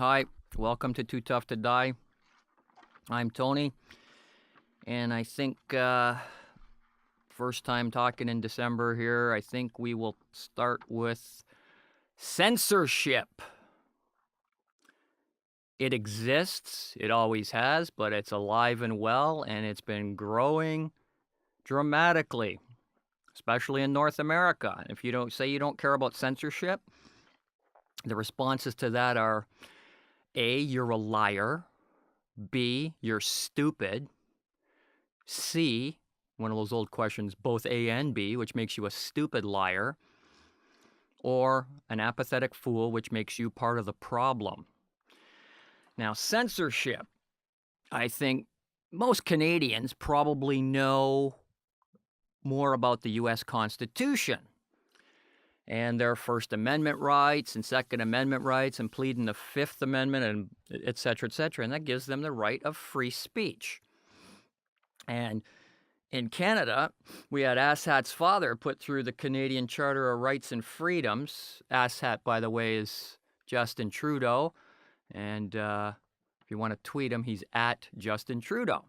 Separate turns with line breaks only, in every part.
Hi, welcome to Too Tough to Die. I'm Tony, and I think first time talking in December here, I think we will start with censorship. It exists, it always has, but it's alive and well, and it's been growing dramatically, especially in North America. If you don't care about censorship, the responses to that are A, you're a liar. B, you're stupid. C, one of those old questions, both A and B, which makes you a stupid liar. Or an apathetic fool, which makes you part of the problem. Now, censorship. I think most Canadians probably know more about the U.S. Constitution and their First Amendment rights and Second Amendment rights and pleading the Fifth Amendment and et cetera, and that gives them the right of free speech. And in Canada, we had Asshat's father put through the Canadian Charter of Rights and Freedoms. Asshat, by the way, is Justin Trudeau. And if you want to tweet him, he's at Justin Trudeau.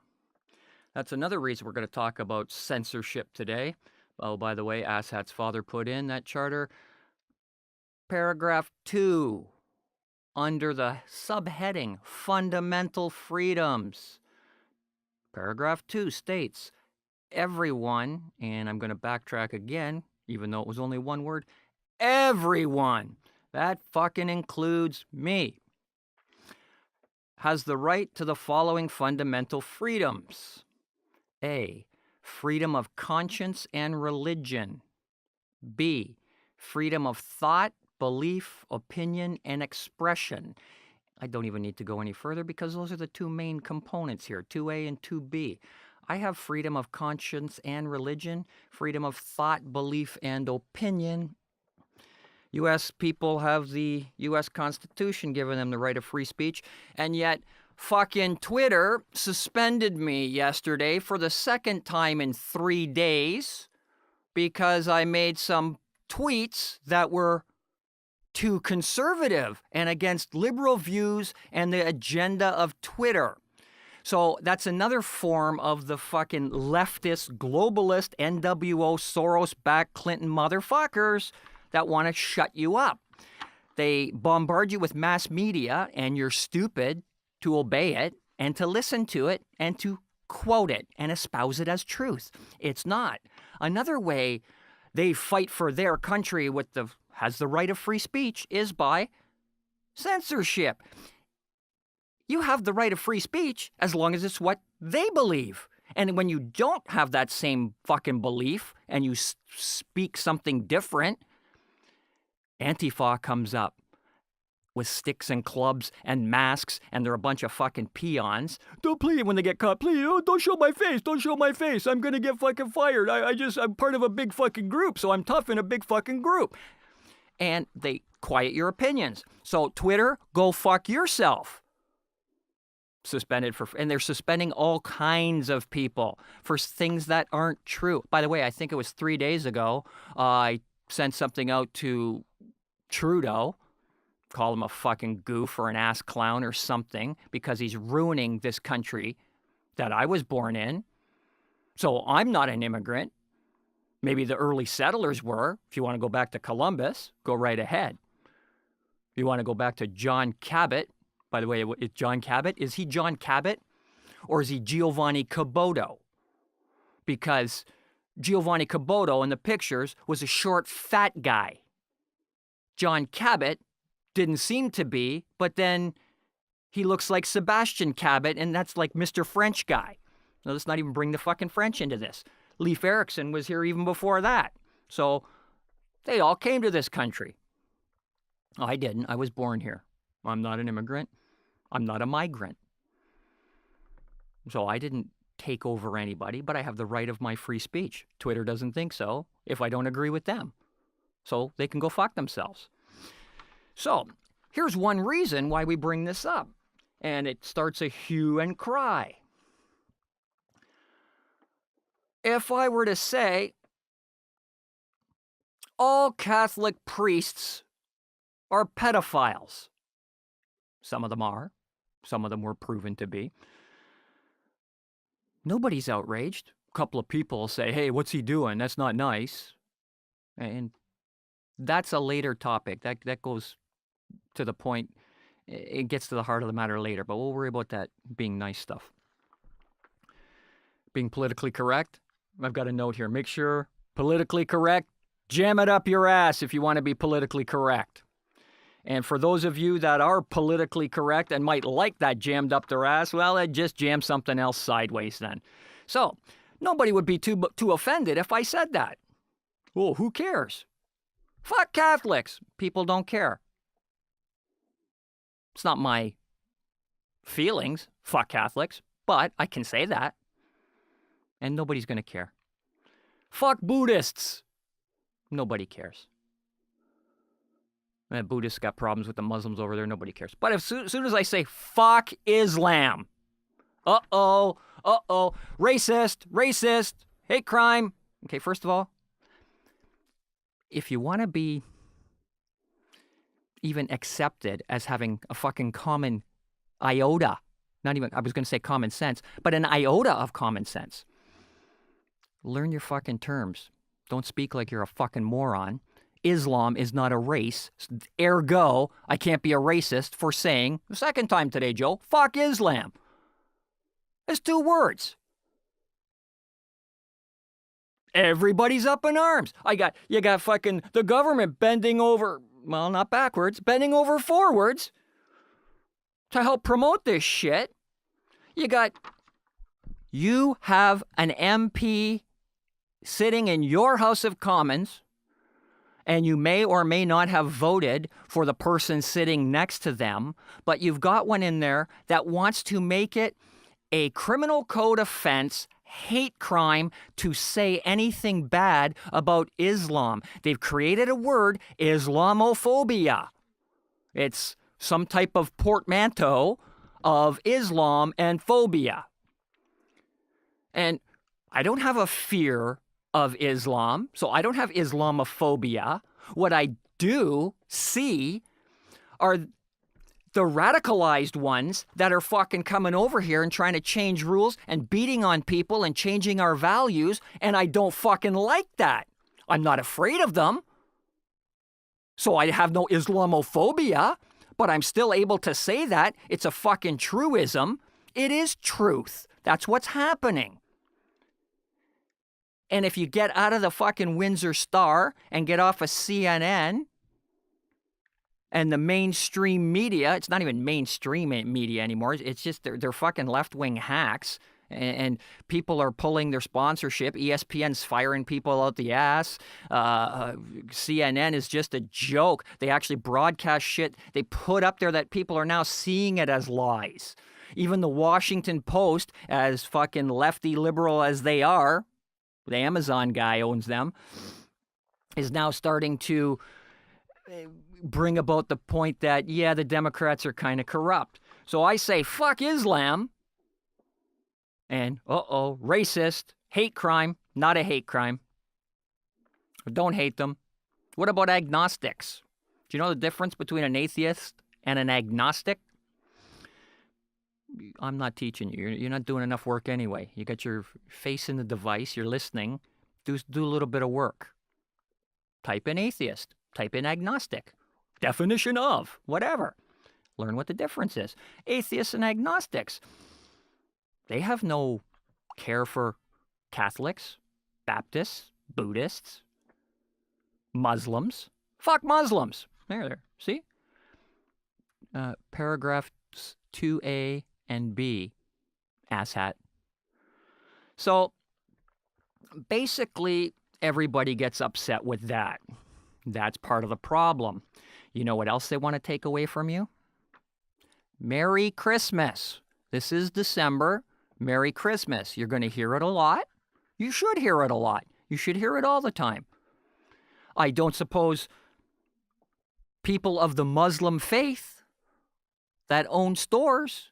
That's another reason we're going to talk about censorship today. Oh, by the way, Asshat's father put in that charter. Paragraph 2, under the subheading, Fundamental Freedoms. Paragraph 2 states, everyone, and I'm going to backtrack again, even though it was only one word, everyone, that fucking includes me, has the right to the following fundamental freedoms. A, freedom of conscience and religion. B, freedom of thought, belief, opinion, and expression. I don't even need to go any further because those are the two main components here, 2A and 2B. I have freedom of conscience and religion, freedom of thought, belief, and opinion. U.S. people have the U.S. Constitution giving them the right of free speech, and yet fucking Twitter suspended me yesterday for the second time in 3 days because I made some tweets that were too conservative and against liberal views and the agenda of Twitter. So that's another form of the fucking leftist, globalist, NWO, Soros-backed Clinton motherfuckers that want to shut you up. They bombard you with mass media, and you're stupid to obey it and to listen to it and to quote it and espouse it as truth. It's not. Another way they fight for their country has the right of free speech is by censorship. You have the right of free speech as long as it's what they believe. And when you don't have that same fucking belief and you speak something different, Antifa comes up with sticks and clubs and masks, and they're a bunch of fucking peons. Don't please, when they get caught, please, don't show my face, don't show my face. I'm gonna get fucking fired. I'm part of a big fucking group, so I'm tough in a big fucking group. And they quiet your opinions. So Twitter, go fuck yourself. Suspended and they're suspending all kinds of people for things that aren't true. By the way, I think it was 3 days ago, I sent something out to Trudeau, call him a fucking goof or an ass clown or something, because he's ruining this country that I was born in. So I'm not an immigrant. Maybe the early settlers were. If you want to go back to Columbus, go right ahead. If you want to go back to John Cabot, by the way, is John Cabot? Is he John Cabot or is he Giovanni Caboto? Because Giovanni Caboto in the pictures was a short, fat guy. John Cabot didn't seem to be, but then he looks like Sebastian Cabot, and that's like Mr. French guy. Now, let's not even bring the fucking French into this. Leif Erikson was here even before that. So they all came to this country. I didn't. I was born here. I'm not an immigrant. I'm not a migrant. So I didn't take over anybody, but I have the right of my free speech. Twitter doesn't think so if I don't agree with them. So they can go fuck themselves. So here's one reason why we bring this up. And it starts a hue and cry. If I were to say all Catholic priests are pedophiles, Some of them are. Some of them were proven to be. Nobody's outraged. A couple of people will say, hey, what's he doing? That's not nice. And that's a later topic. That goes to the point. It gets to the heart of the matter later, but we'll worry about that being nice stuff. Being politically correct, I've got a note here. Make sure politically correct, jam it up your ass if you want to be politically correct. And for those of you that are politically correct and might like that jammed up their ass, well, just jam something else sideways then. So, nobody would be too offended if I said that. Well, who cares? Fuck Catholics. People don't care. It's not my feelings, fuck Catholics, but I can say that. And nobody's going to care. Fuck Buddhists. Nobody cares. Buddhists got problems with the Muslims over there. Nobody cares. But as soon as I say fuck Islam, uh-oh, racist, hate crime. Okay, first of all, if you want to be even accepted as having a fucking common iota, not even, I was going to say common sense, but an iota of common sense, learn your fucking terms. Don't speak like you're a fucking moron. Islam is not a race. Ergo, I can't be a racist for saying, the second time today, Joe, fuck Islam. It's 2 words. Everybody's up in arms. You got fucking the government bending over, well, not backwards, bending over forwards to help promote this shit. You have an MP sitting in your House of Commons, and you may or may not have voted for the person sitting next to them, but you've got one in there that wants to make it a criminal code offense, hate crime, to say anything bad about Islam. They've created a word, Islamophobia. It's some type of portmanteau of Islam and phobia. And I don't have a fear of Islam, so I don't have Islamophobia. What I do see are the radicalized ones that are fucking coming over here and trying to change rules and beating on people and changing our values, and I don't fucking like that. I'm not afraid of them, so I have no Islamophobia, but I'm still able to say that. It's a fucking truism. It is truth. That's what's happening. And if you get out of the fucking Windsor Star and get off of CNN and the mainstream media, it's not even mainstream media anymore. It's just they're fucking left-wing hacks, and people are pulling their sponsorship. ESPN's firing people out the ass. CNN is just a joke. They actually broadcast shit they put up there that people are now seeing it as lies. Even the Washington Post, as fucking lefty liberal as they are, the Amazon guy owns them, is now starting to bring about the point that, yeah, the Democrats are kind of corrupt. So I say, fuck Islam, and, racist, hate crime, not a hate crime. Don't hate them. What about agnostics? Do you know the difference between an atheist and an agnostic? I'm not teaching you. You're not doing enough work anyway. You got your face in the device. You're listening. Do a little bit of work. Type in atheist. Type in agnostic. Definition of. Whatever. Learn what the difference is. Atheists and agnostics. They have no care for Catholics, Baptists, Buddhists, Muslims. Fuck Muslims. There. See? Paragraphs 2A and B, asshat. So basically, everybody gets upset with that. That's part of the problem. You know what else they want to take away from you? Merry Christmas. This is December. Merry Christmas. You're going to hear it a lot. You should hear it a lot. You should hear it all the time. I don't suppose people of the Muslim faith that own stores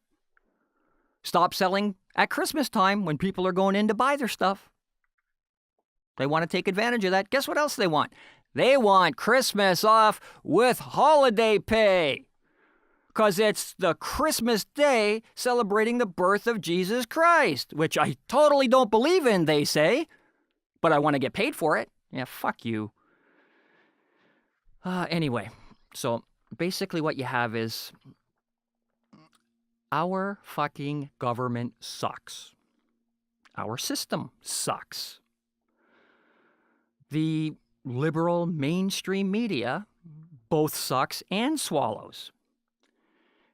stop selling at Christmas time when people are going in to buy their stuff. They want to take advantage of that. Guess what else they want? They want Christmas off with holiday pay. because it's the Christmas day celebrating the birth of Jesus Christ, which I totally don't believe in, they say, but I want to get paid for it. Yeah, fuck you. Anyway, so basically what you have is our fucking government sucks. Our system sucks. The liberal mainstream media both sucks and swallows.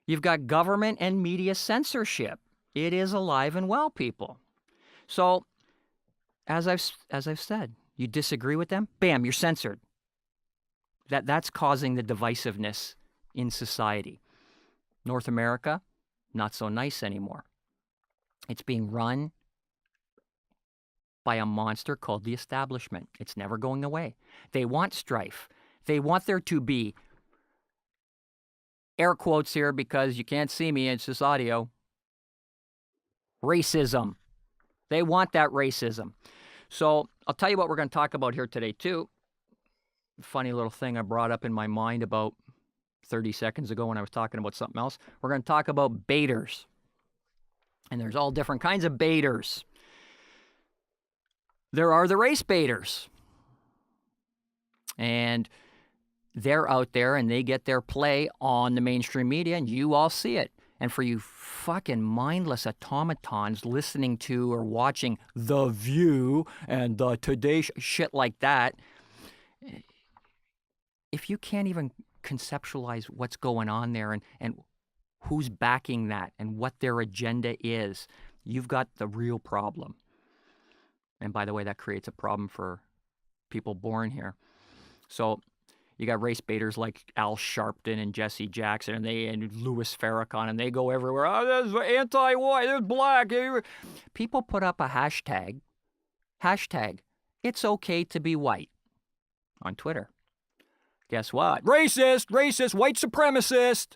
You've got government and media censorship. It is alive and well, people. So, as I've said, you disagree with them, bam, you're censored. That's causing the divisiveness in society. North America, not so nice anymore. It's being run by a monster called the establishment. It's never going away. They want strife. They want there to be, air quotes here because you can't see me, it's just audio, racism. They want that racism. So I'll tell you what we're going to talk about here today too. Funny little thing I brought up in my mind about 30 seconds ago when I was talking about something else. We're going to talk about baiters. And there's all different kinds of baiters. There are the race baiters. And they're out there and they get their play on the mainstream media and you all see it. And for you fucking mindless automatons listening to or watching The View and the Today shit like that, if you can't even conceptualize what's going on there and who's backing that and what their agenda is, you've got the real problem. And by the way, that creates a problem for people born here. So you got race baiters like Al Sharpton and Jesse Jackson and Louis Farrakhan, and they go everywhere. Oh, there's anti-white, there's black. People put up a hashtag, it's okay to be white, on Twitter. Guess what? Racist, white supremacist.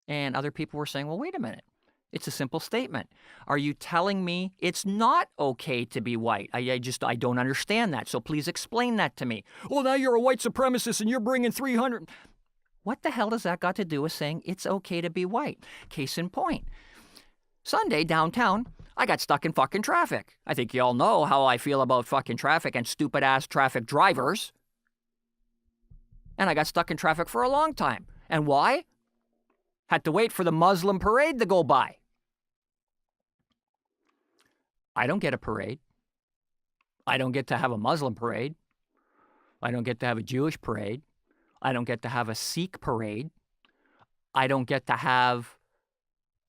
And other people were saying, well, wait a minute. It's a simple statement. Are you telling me it's not okay to be white? I don't understand that. So please explain that to me. Well, now you're a white supremacist and you're bringing 300. What the hell does that got to do with saying it's okay to be white? Case in point. Sunday downtown, I got stuck in fucking traffic. I think you all know how I feel about fucking traffic and stupid ass traffic drivers. And I got stuck in traffic for a long time. And why? Had to wait for the Muslim parade to go by. I don't get a parade. I don't get to have a Muslim parade. I don't get to have a Jewish parade. I don't get to have a Sikh parade. I don't get to have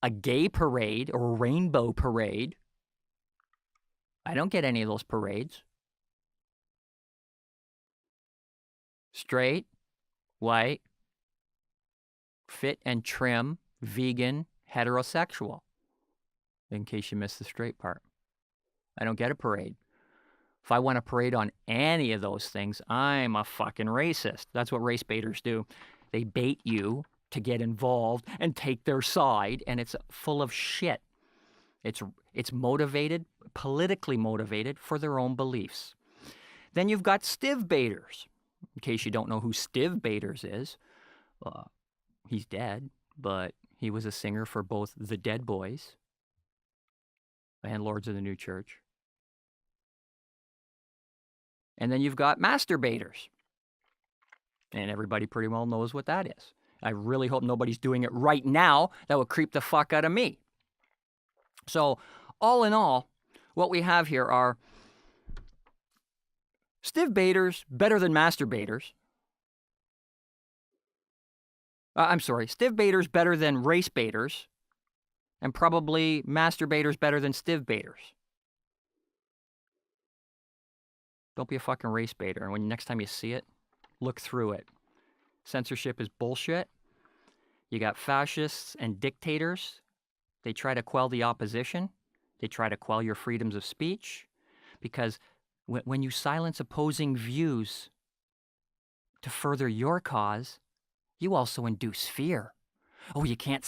a gay parade or a rainbow parade. I don't get any of those parades. Straight, white, fit and trim, vegan, heterosexual. In case you missed the straight part. I don't get a parade. If I want a parade on any of those things, I'm a fucking racist. That's what race baiters do. They bait you to get involved and take their side, and it's full of shit. It's motivated, politically motivated for their own beliefs. Then you've got stiv baiters. In case you don't know who stiv baiters is, he's dead, but he was a singer for both the Dead Boys and Lords of the New Church. And then you've got masturbators. And everybody pretty well knows what that is. I really hope nobody's doing it right now. That would creep the fuck out of me. So, all in all, what we have here are stiv baiters better than masturbators. Stiv baiters better than race baiters. And probably masturbators better than stiv baiters. Don't be a fucking race baiter. And when next time you see it, look through it. Censorship is bullshit. You got fascists and dictators. They try to quell the opposition. They try to quell your freedoms of speech. Because when you silence opposing views to further your cause, you also induce fear. Oh, you can't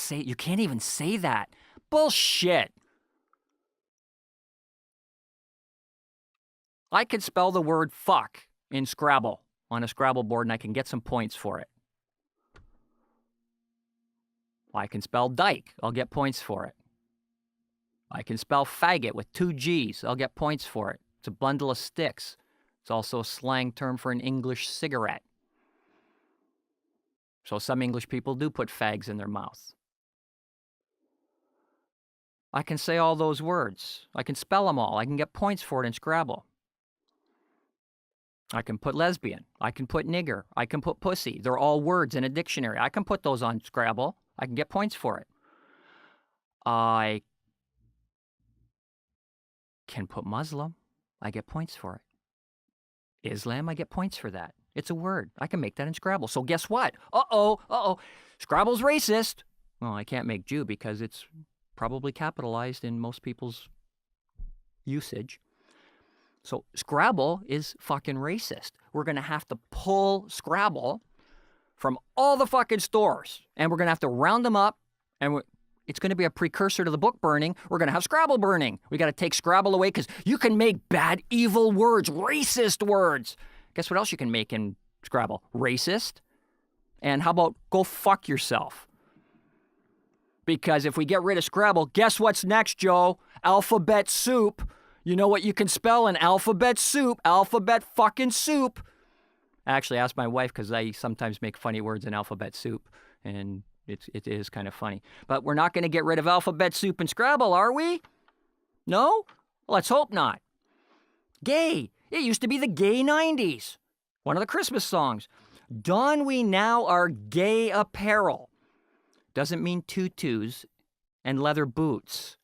even say that. Bullshit. I could spell the word fuck in Scrabble on a Scrabble board and I can get some points for it. I can spell dyke. I'll get points for it. I can spell faggot with 2 G's. I'll get points for it. It's a bundle of sticks. It's also a slang term for an English cigarette. So some English people do put fags in their mouth. I can say all those words. I can spell them all. I can get points for it in Scrabble. I can put lesbian. I can put nigger. I can put pussy. They're all words in a dictionary. I can put those on Scrabble. I can get points for it. I can put Muslim. I get points for it. Islam, I get points for that. It's a word. I can make that in Scrabble. So guess what? Scrabble's racist. Well, I can't make Jew because it's probably capitalized in most people's usage. So Scrabble is fucking racist. We're going to have to pull Scrabble from all the fucking stores, and we're going to have to round them up, and it's going to be a precursor to the book burning. We're going to have Scrabble burning. We got to take Scrabble away because you can make bad, evil words, racist words. Guess what else you can make in Scrabble? Racist. And how about go fuck yourself? Because if we get rid of Scrabble, guess what's next, Joe? Alphabet soup. You know what you can spell in alphabet soup? Alphabet fucking soup. I actually asked my wife because I sometimes make funny words in alphabet soup, and it is kind of funny. But we're not going to get rid of alphabet soup and Scrabble, are we? No? Let's hope not. Gay. It used to be the gay 90s. One of the Christmas songs. Don we now our gay apparel. Doesn't mean tutus and leather boots.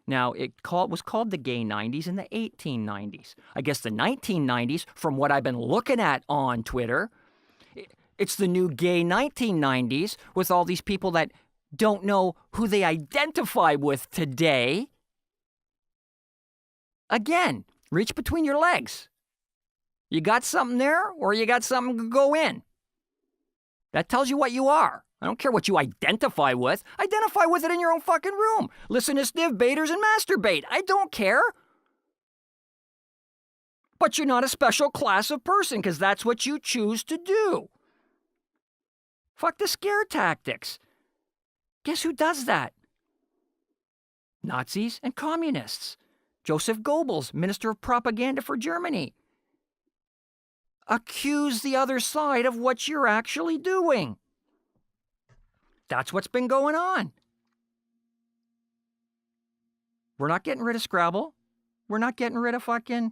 Now, it was called the gay 90s in the 1890s. I guess the 1990s, from what I've been looking at on Twitter, it's the new gay 1990s with all these people that don't know who they identify with today. Again, reach between your legs. You got something there, or you got something to go in. That tells you what you are. I don't care what you identify with. Identify with it in your own fucking room. Listen to Snivbators and masturbate. I don't care. But you're not a special class of person because that's what you choose to do. Fuck the scare tactics. Guess who does that? Nazis and communists. Joseph Goebbels, Minister of Propaganda for Germany. Accuse the other side of what you're actually doing. That's what's been going on. We're not getting rid of Scrabble. We're not getting rid of fucking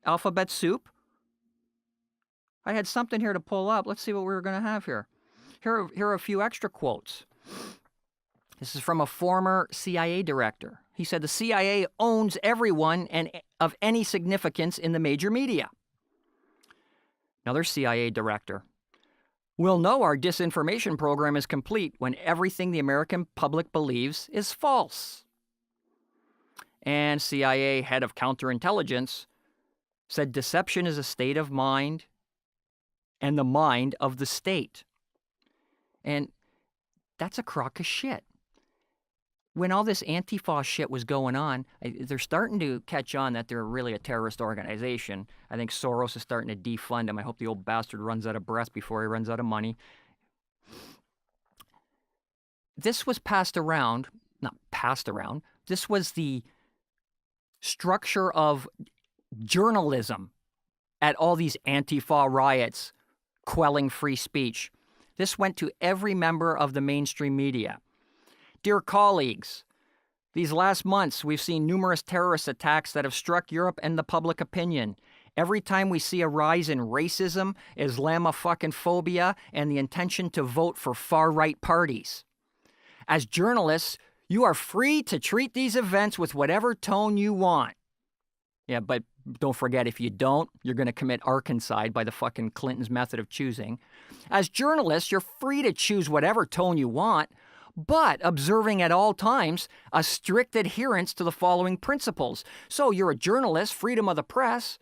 alphabet soup. I had something here to pull up. Let's see what we were going to have here. Here are a few extra quotes. This is from a former CIA director. He said the CIA owns everyone and of any significance in the major media. Another CIA director. We'll know our disinformation program is complete when everything the American public believes is false. And CIA head of counterintelligence said deception is a state of mind and the mind of the state. And that's a crock of shit. When all this Antifa shit was going on, they're starting to catch on that they're really a terrorist organization. I think Soros is starting to defund them. I hope the old bastard runs out of breath before he runs out of money. This was not passed around, this was the structure of journalism at all these Antifa riots, quelling free speech. This went to every member of the mainstream media. Dear colleagues, these last months we've seen numerous terrorist attacks that have struck Europe and the public opinion. Every time we see a rise in racism, Islamophobia, and the intention to vote for far-right parties. As journalists, you are free to treat these events with whatever tone you want. Yeah, but don't forget, if you don't, you're going to commit arkancide by the fucking Clinton's method of choosing. As journalists, you're free to choose whatever tone you want, but observing at all times a strict adherence to the following principles. So you're a journalist, freedom of the press.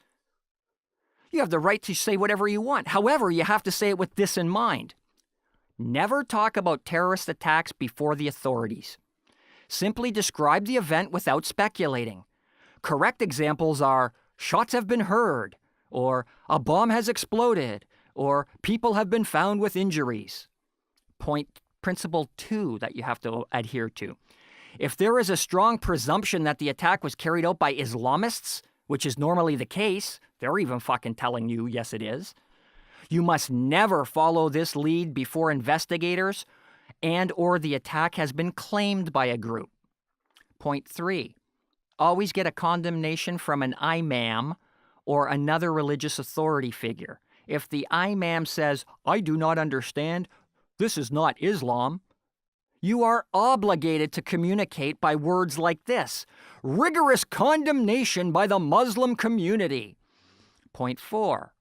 You have the right to say whatever you want. However, you have to say it with this in mind. Never talk about terrorist attacks before the authorities. Simply describe the event without speculating. Correct examples are, shots have been heard, or a bomb has exploded, or people have been found with injuries. Point principle 2 that you have to adhere to. If there is a strong presumption that the attack was carried out by Islamists, which is normally the case, they're even fucking telling you, yes, it is, you must never follow this lead before investigators and or the attack has been claimed by a group. Point 3, always get a condemnation from an imam or another religious authority figure. If the imam says, I do not understand, this is not Islam, you are obligated to communicate by words like this: rigorous condemnation by the Muslim community. Point 4,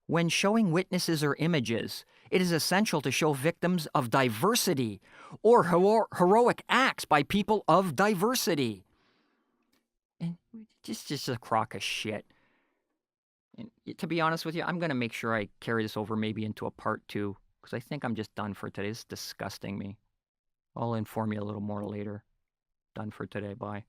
when showing witnesses or images, it is essential to show victims of diversity or heroic acts by people of diversity. And just a crock of shit. And to be honest with you, I'm going to make sure I carry this over maybe into a part 2, because I think I'm just done for today. It's disgusting me. I'll inform you a little more later. Done for today. Bye.